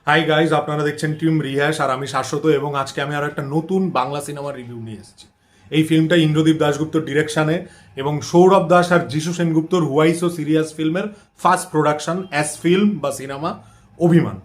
Hi guys, আপনারা দেখছেন team রিহাস আর আমি শাশ্বত, এবং আজকে আমি আরো একটা নতুন বাংলা সিনেমার রিভিউ নিয়ে এসেছি। এই ফিল্মটা ইন্দ্রদীপ দাশগুপ্তর ডিরেকশনে এবং সৌরভ দাস আর যিশু সেনগুপ্তর হুয়াইসো সিরিয়াস ফিল্মের ফার্স্ট প্রোডাকশন অ্যাজ ফিল্ম বা সিনেমা অভিমান।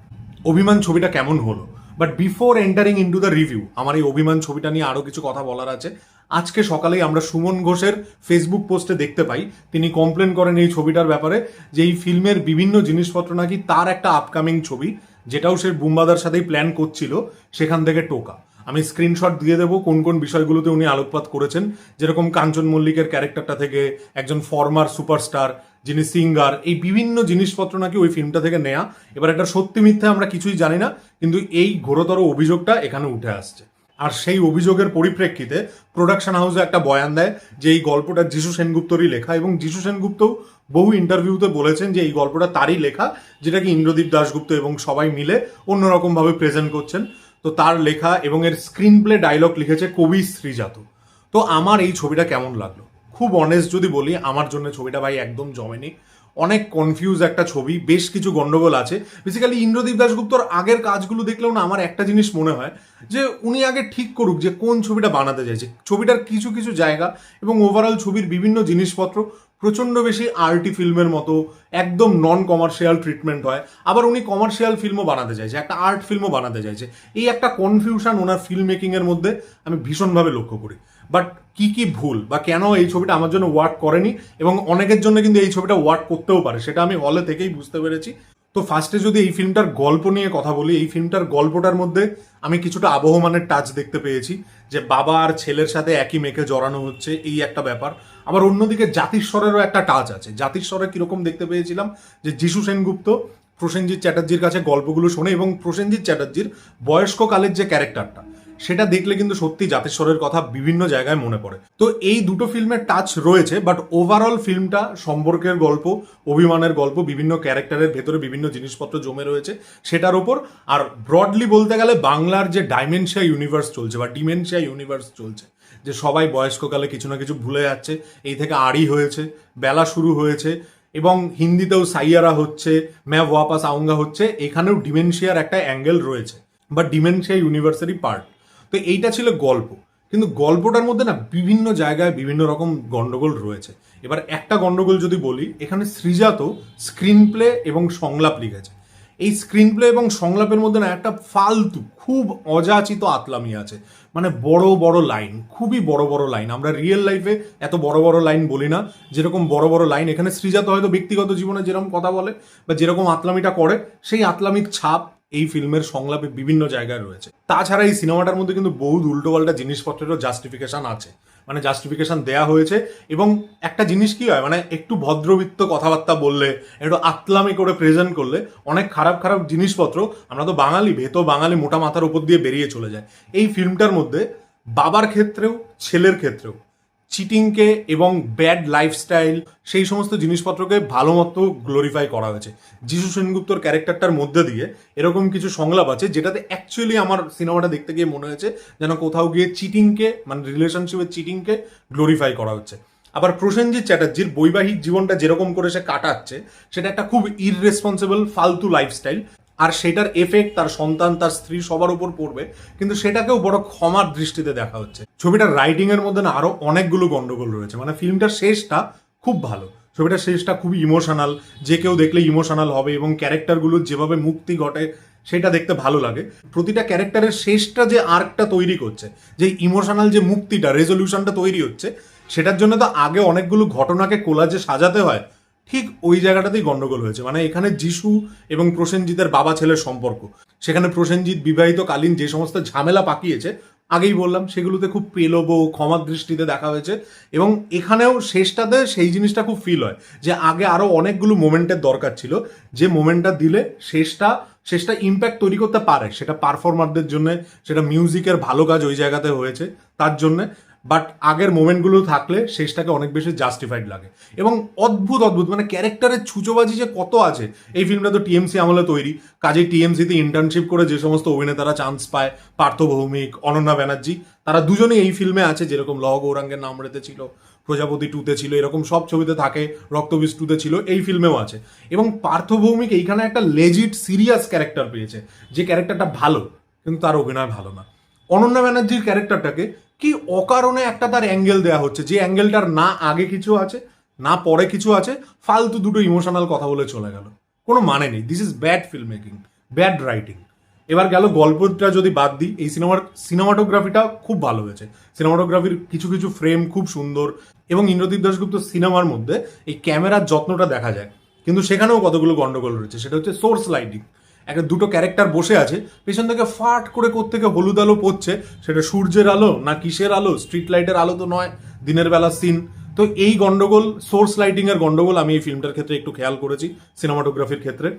অভিমান ছবিটা কেমন হলো, but before entering into the review, আমার এই অভিমান ছবিটা নিয়ে আরো কিছু কথা বলার আছে। আজকে সকালেই আমরা সুমন ঘোষের ফেসবুক পোস্টে দেখতে পাই তিনি কমপ্লেন করেন এই ছবিটার ব্যাপারে, যে এই ফিল্মের বিভিন্ন জিনিসপত্র নাকি তার একটা আপকামিং ছবি, যেটাও সে বুম্বাদার সাথেই প্ল্যান করছিল, সেখান থেকে টোকা। আমি স্ক্রিনশট দিয়ে দেবো কোন কোন বিষয়গুলোতে উনি আলোকপাত করেছেন, যেরকম কাঞ্চন মল্লিকের ক্যারেক্টারটা থেকে একজন ফর্মার সুপারস্টার যিনি সিঙ্গার, এই বিভিন্ন জিনিসপত্র নাকি ওই ফিল্মটা থেকে নেয়া। এবার এটা সত্যি মিথ্যে আমরা কিছুই জানি না, কিন্তু এই ঘোরতর অভিযোগটা এখানে উঠে আসছে। আর সেই অভিযোগের পরিপ্রেক্ষিতে প্রোডাকশন হাউসে একটা বয়ান দেয় যে এই গল্পটা যিশু সেনগুপ্তরই লেখা, এবং যিশু সেনগুপ্ত বহু ইন্টারভিউতে বলেছেন যে এই গল্পটা তারই লেখা, যেটাকে ইন্দ্রদীপ দাশগুপ্ত এবং সবাই মিলে অন্যরকম ভাবে প্রেজেন্ট করছেন। তো তার লেখা এবং এর স্ক্রিন প্লে ডায়লগ লিখেছে কবি শ্রীজাত। তো আমার এই ছবিটা কেমন লাগলো, খুব অনেস্ট যদি বলি, আমার জন্য ছবিটা ভাই একদম জমেনি। অনেক কনফিউজ একটা ছবি, বেশ কিছু গন্ডগোল আছে। বেসিক্যালি ইন্দ্রদীপ দাশগুপ্তর আগের কাজগুলো দেখলেও না আমার একটা জিনিস মনে হয় যে উনি আগে ঠিক করুক যে কোন ছবিটা বানাতে চাইছে। ছবিটার কিছু কিছু জায়গা এবং ওভারঅল ছবির বিভিন্ন জিনিসপত্র প্রচন্ড বেশি আর্টি ফিল্মের মতো একদম নন কমার্শিয়াল ট্রিটমেন্ট হয়, আবার উনি কমার্শিয়াল ফিল্মও বানাতে চাইছে, একটা আর্ট ফিল্মও বানাতে চাইছে। এই একটা কনফিউশন ওনার ফিল্ম মেকিং এর মধ্যে আমি ভীষণভাবে লক্ষ্য করি। বাট কি কি ভুল বা কেন এই ছবিটা আমার জন্য ওয়ার্ক করেনি, এবং অনেকের জন্য কিন্তু এই ছবিটা ওয়ার্ক করতেও পারে, সেটা আমি হলে থেকেই বুঝতে পেরেছি। তো ফার্স্টে যদি এই ফিল্মটার গল্প নিয়ে কথা বলি, এই ফিল্মটার গল্পটার মধ্যে আমি কিছুটা আবহমানের টাচ দেখতে পেয়েছি, যে বাবা আর ছেলের সাথে একই মেয়েকে জড়ানো হচ্ছে, এই একটা ব্যাপার। আবার অন্যদিকে জাতিস্বরেরও একটা টাচ আছে। জাতিস্বরে কিরকম দেখতে পেয়েছিলাম, যে যিশু সেনগুপ্ত প্রসেনজিৎ চ্যাটার্জির কাছে গল্পগুলো শোনে, এবং প্রসেনজিৎ চ্যাটার্জির বয়স্ককালের যে ক্যারেক্টারটা, সেটা দেখলে কিন্তু সত্যি জাতেশ্বরের কথা বিভিন্ন জায়গায় মনে পড়ে। তো এই দুটো ফিল্মের টাচ রয়েছে, বাট ওভারঅল ফিল্মটা সম্পর্কের গল্প, অভিমানের গল্প, বিভিন্ন ক্যারেক্টারের ভেতরে বিভিন্ন জিনিসপত্র জমে রয়েছে সেটার ওপর। আর ব্রডলি বলতে গেলে বাংলার যে ডাইমেনশিয়া ইউনিভার্স চলছে বা ডিমেনশিয়া ইউনিভার্স চলছে, যে সবাই বয়স্ককালে কিছু না কিছু ভুলে যাচ্ছে, এই থেকে আড়ি হয়েছে, বেলা শুরু হয়েছে, এবং হিন্দিতেও সাইয়ারা হচ্ছে, ম্যা ওয়াপাস আউঙ্গা হচ্ছে, এখানেও ডিমেনশিয়ার একটা অ্যাঙ্গেল রয়েছে বা ডিমেনশিয়া ইউনিভার্সেরই পার্ট। তো এইটা ছিল গল্প, কিন্তু গল্পটার মধ্যে না বিভিন্ন জায়গায় বিভিন্ন রকম গন্ডগোল রয়েছে। এবার একটা গন্ডগোল যদি বলি, এখানে শ্রীজাত স্ক্রিন প্লে এবং সংলাপ লিখেছে। এই স্ক্রিন প্লে এবং সংলাপের মধ্যে না একটা ফালতু খুব অযাচিত আতলামি আছে। মানে বড় বড় লাইন, খুবই বড় বড় লাইন। আমরা রিয়েল লাইফে এত বড় বড় লাইন বলি না, যেরকম বড় বড় লাইন এখানে শ্রীজাত হয়তো ব্যক্তিগত জীবনে যেরকম কথা বলে বা যেরকম আতলামিটা করে, সেই আতলামির ছাপ এই ফিল্মের সংলাপে বিভিন্ন জায়গায় রয়েছে। তাছাড়া এই সিনেমাটার মধ্যে কিন্তু বহু উল্টোপাল্টা জিনিসপত্রেরও জাস্টিফিকেশন আছে, মানে জাস্টিফিকেশন দেয়া হয়েছে। এবং একটা জিনিস কি হয়, মানে একটু ভদ্রবৃত্ত কথাবার্তা বললে, একটু আতলামি করে প্রেজেন্ট করলে, অনেক খারাপ খারাপ জিনিসপত্র, আমরা তো বাঙালি, ভেতো বাঙালি, মোটা মাথার উপর দিয়ে বেরিয়ে চলে যায়। এই ফিল্মটার মধ্যে বাবার ক্ষেত্রেও ছেলের ক্ষেত্রেও চিটিংকে এবং ব্যাড লাইফস্টাইল, সেই সমস্ত জিনিসপত্রকে ভালো মতো গ্লোরিফাই করা হয়েছে। যিশু সেনগুপ্তর ক্যারেক্টারটার মধ্যে দিয়ে এরকম কিছু সংলাপ আছে যেটাতে অ্যাকচুয়ালি আমার সিনেমাটা দেখতে গিয়ে মনে হয়েছে যেন কোথাও গিয়ে চিটিংকে, মানে রিলেশনশিপের চিটিংকে গ্লোরিফাই করা হচ্ছে। আবার প্রসেনজিৎ চ্যাটার্জির বৈবাহিক জীবনটা যেরকম করে সে কাটাচ্ছে, সেটা একটা খুব ইররেসপন্সিবল ফালতু লাইফস্টাইল, আর সেটার এফেক্ট তার সন্তান, তার স্ত্রী, সবার উপর পড়বে, কিন্তু সেটাকেও বড় ক্ষমার দৃষ্টিতে দেখা হচ্ছে। ছবিটার রাইটিং এর মধ্যে না আরো অনেকগুলো গন্ডগোল রয়েছে। মানে ফিল্মটার শেষটা খুব ভালো, ছবিটার শেষটা খুবই ইমোশনাল, যে কেউ দেখলে ইমোশনাল হবে, এবং ক্যারেক্টারগুলো যেভাবে মুক্তি ঘটে সেটা দেখতে ভালো লাগে। প্রতিটা ক্যারেক্টারের শেষটা যে আর্কটা তৈরি করছে, যে ইমোশনাল যে মুক্তিটা, রেজলিউশনটা তৈরি হচ্ছে, সেটার জন্য তো আগে অনেকগুলো ঘটনাকে কোলাজে সাজাতে হয়। ঠিক ওই জায়গাটাতেই গন্ডগোল হয়েছে। মানে এখানে যিশু এবং প্রসেনজিতের বাবা ছেলের সম্পর্ক, সেখানে প্রসেনজিৎ বিবাহিত কালীন যে সমস্ত ঝামেলা পাকিয়েছে, আগেই বললাম, সেগুলোতে খুব পেলবো ক্ষমার দৃষ্টিতে দেখা হয়েছে। এবং এখানেও শেষটাতে সেই জিনিসটা খুব ফিল হয়, যে আগে আরো অনেকগুলো মোমেন্টের দরকার ছিল, যে মোমেন্টটা দিলে শেষটা শেষটা ইম্প্যাক্ট তৈরি করতে পারে, সেটা পারফর্মারদের জন্য, সেটা মিউজিকের ভালো কাজ ওই জায়গাতে হয়েছে তার জন্য। বাট আগের মোমেন্টগুলো থাকলে শেষটাকে অনেক বেশি জাস্টিফাইড লাগে। এবং অদ্ভুত অদ্ভুত মানে ক্যারেক্টারের ছুচোবাজি যে কত আছে। এই ফিল্মটা তো টিএমসি আমলে তৈরি, কাজেই টিএমসিতে ইন্টার্নশিপ করে যে সমস্ত অভিনেতারা চান্স পায়, পার্থ ভৌমিক, অনন্যা ব্যানার্জি, তারা দুজনেই এই ফিল্মে আছে। যেরকম লহ গৌরাঙ্গের নাম রেতে ছিল, প্রজাপতি 2-তে ছিল, এরকম সব ছবিতে থাকে, রক্তবীজ 2-তে ছিল, এই ফিল্মেও আছে। এবং পার্থ ভৌমিক এইখানে একটা লেজিট সিরিয়াস ক্যারেক্টার পেয়েছে, যে ক্যারেক্টারটা ভালো, কিন্তু তার অভিনয় ভালো না। অনন্যা ব্যানার্জির ক্যারেক্টারটাকে কি অকারণে একটা তার অ্যাঙ্গেল দেওয়া হচ্ছে, যে অ্যাঙ্গেলটার না আগে কিছু আছে না পরে কিছু আছে, ফালতু দুটো ইমোশনাল কথা বলে চলে গেল, কোনো মানে নেই। This is bad film making, bad writing. এবার গেল গল্পটা যদি বাদ দিই, এই সিনেমাটোগ্রাফিটা খুব ভালো হয়েছে। সিনেমাটোগ্রাফির কিছু কিছু ফ্রেম খুব সুন্দর, এবং ইন্দ্রদীপ দাশগুপ্ত সিনেমার মধ্যে এই ক্যামেরার যত্নটা দেখা যায়। কিন্তু সেখানেও কতগুলো গন্ডগোল রয়েছে, সেটা হচ্ছে সোর্স লাইটিং। একটা দুটো ক্যারেক্টার বসে আছে, পেছন থেকে ফাট করে কোত্থেকে হলুদ আলো পড়ছে, সেটা সূর্যের আলো না কিসের আলো, স্ট্রিট লাইটের আলো তো নয়, দিনের বেলা সিন। তো এই গন্ডগোল, সোর্স লাইটিং এর গন্ডগোল আমি এই ফিল্মটার ক্ষেত্রে একটু খেয়াল করেছি। সিনেমাটোগ্রাফির ক্ষেত্রে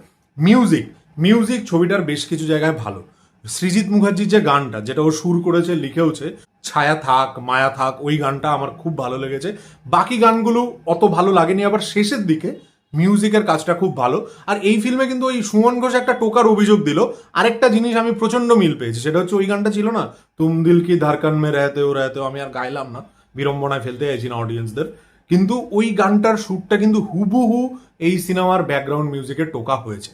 মিউজিক ছবিটার বেশ কিছু জায়গায় ভালো। সৃজিত মুখার্জির যে গানটা, যেটা ও সুর করেছে লিখেওছে, ছায়া থাক মায়া থাক, ওই গানটা আমার খুব ভালো লেগেছে। বাকি গানগুলো অত ভালো লাগেনি, আবার শেষের দিকে মিউজিকের কাজটা খুব ভালো। আর এই ফিল্মে কিন্তু ওই সুমন ঘোষ একটা টোকার অভিযোগ দিল, আরেকটা জিনিস আমি প্রচন্ড মিল পেয়েছি, সেটা হচ্ছে ওই গানটা ছিল না, তুম দিল কি ধারকান মে রহতেও, আমি আর গাইলাম না, বিড়ম্বনায় ফেলতে চাইছি না অডিয়েন্সদের, কিন্তু ওই গানটার সুরটা কিন্তু হুবহু এই সিনেমার ব্যাকগ্রাউন্ড মিউজিকের টোকা হয়েছে।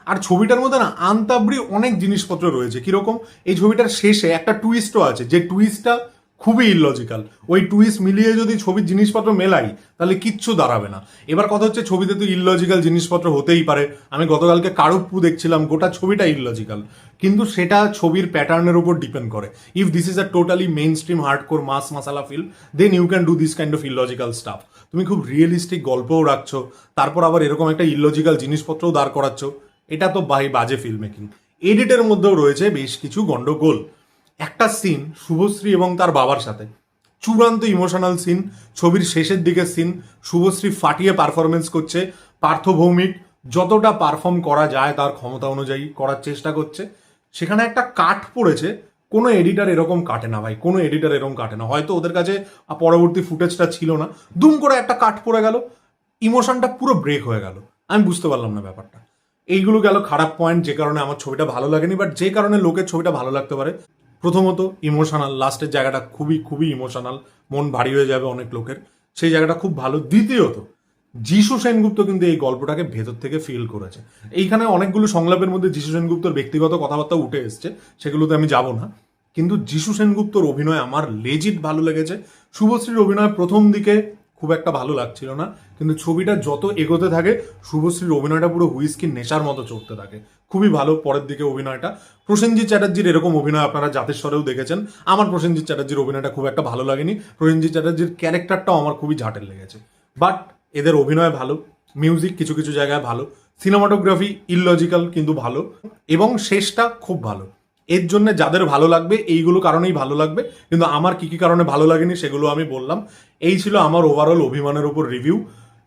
আর ছবিটার মধ্যে না আন্তাবড়ি অনেক জিনিসপত্র রয়েছে। কিরকম, এই ছবিটার শেষে একটা টুইস্টও আছে, যে টুইস্টটা খুবই ইললজিক্যাল। ওই টুইস্ট মিলিয়ে যদি ছবির জিনিসপত্র মেলাই, তাহলে কিচ্ছু দাঁড়াবে না। এবার কথা হচ্ছে, ছবিতে তো ইললজিক্যাল জিনিসপত্র হতেই পারে। আমি গতকালকে কারুপ্পু দেখছিলাম, গোটা ছবিটা ইললজিক্যাল, কিন্তু সেটা ছবির প্যাটার্নের উপর ডিপেন্ড করে। If this is a totally mainstream hardcore mass masala film, then you can do this kind of illogical stuff. তুমি খুব রিয়েলিস্টিক গল্পও রাখছো, তারপর আবার এরকম একটা ইললজিক্যাল জিনিসপত্রও দাঁড় করাচ্ছ, এটা তো বাজে ফিল্ম মেকিং। এডিটের মধ্যেও রয়েছে বেশ কিছু গন্ডগোল। একটা সিন শুভশ্রী এবং তার বাবার সাথে, চূড়ান্ত ইমোশনাল সিন, ছবির শেষের দিকের সিন, শুভশ্রী ফাটিয়ে পারফরমেন্স করছে, পার্থ ভৌমিক যতটা পারফর্ম করা যায় তার ক্ষমতা অনুযায়ী করার চেষ্টা করছে। সেখানে একটা কাট পড়েছে, কোনো এডিটার এরকম কাটে না ভাই, কোনো এডিটার এরকম কাটে না। হয়তো ওদের কাছে পরবর্তী ফুটেজটা ছিল না, দুম করে একটা কাট পড়ে গেল, ইমোশনটা পুরো ব্রেক হয়ে গেল। আমি বুঝতে পারলাম না ব্যাপারটা। এইগুলো গেল খারাপ পয়েন্ট, যে কারণে আমার ছবিটা ভালো লাগেনি। বাট যে কারণে লোকের ছবিটা ভালো লাগতে পারে, প্রথমত ইমোশনাল, লাস্টের জায়গাটা খুবই খুবই ইমোশনাল, মন ভারী হয়ে যাবে অনেক লোকের, সেই জায়গাটা খুব ভালো। দ্বিতীয়ত, যিশু সেনগুপ্ত কিন্তু এই গল্পটাকে ভেতর থেকে ফিল করেছে। এইখানে অনেকগুলো সংলাপের মধ্যে যিশু সেনগুপ্তর ব্যক্তিগত কথাবার্তা উঠে এসছে, সেগুলোতে আমি যাব না, কিন্তু যিশু সেনগুপ্তর অভিনয় আমার লেজিট ভালো লেগেছে। শুভশ্রীর অভিনয় প্রথম দিকে খুব একটা ভালো লাগছিল না, কিন্তু ছবিটা যত এগোতে থাকে শুভশ্রীর অভিনয়টা পুরো হুইস্কির নেশার মতো চড়তে থাকে, খুবই ভালো পরের দিকে অভিনয়টা। প্রসেনজিৎ চ্যাটার্জির এরকম অভিনয় আপনারা জাতেশ্বরেও দেখেছেন। আমার প্রসেনজিৎ চ্যাটার্জির অভিনয়টা খুব একটা ভালো লাগেনি, প্রসেনজিৎ চ্যাটার্জির ক্যারেক্টারটাও আমার খুবই ঝাঁটের লেগেছে। বাট এদের অভিনয় ভালো, মিউজিক কিছু কিছু জায়গায় ভালো, সিনেমাটোগ্রাফি ইললজিক্যাল কিন্তু ভালো, এবং শেষটা খুব ভালো। এর জন্য যাদের ভালো লাগবে, এইগুলো কারণেই ভালো লাগবে, কিন্তু আমার কি কি কারণে ভালো লাগেনি সেগুলো আমি বললাম। এই ছিল আমার ওভারঅল অভিমানের উপর রিভিউ।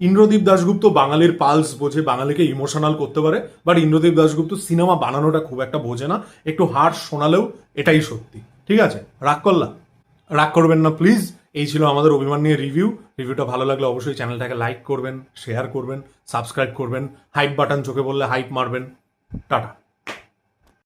ইন্দ্রদীপ দাশগুপ্ত বাঙালির পালস বোঝে, বাঙালিকে ইমোশনাল করতে পারে, বাট ইন্দ্রদীপ দাশগুপ্ত সিনেমা বানানোটা খুব একটা বোঝে না, একটু হার্শ শোনালেও এটাই সত্যি। ঠিক আছে, রাগ করবেন না প্লিজ। এই ছিল আমাদের অভিমান নিয়ে রিভিউটা ভালো লাগলে অবশ্যই চ্যানেলটাকে লাইক করবেন, শেয়ার করবেন, সাবস্ক্রাইব করবেন, হাইপ বাটন চোখে বললে হাইপ মারবেন। টাটা।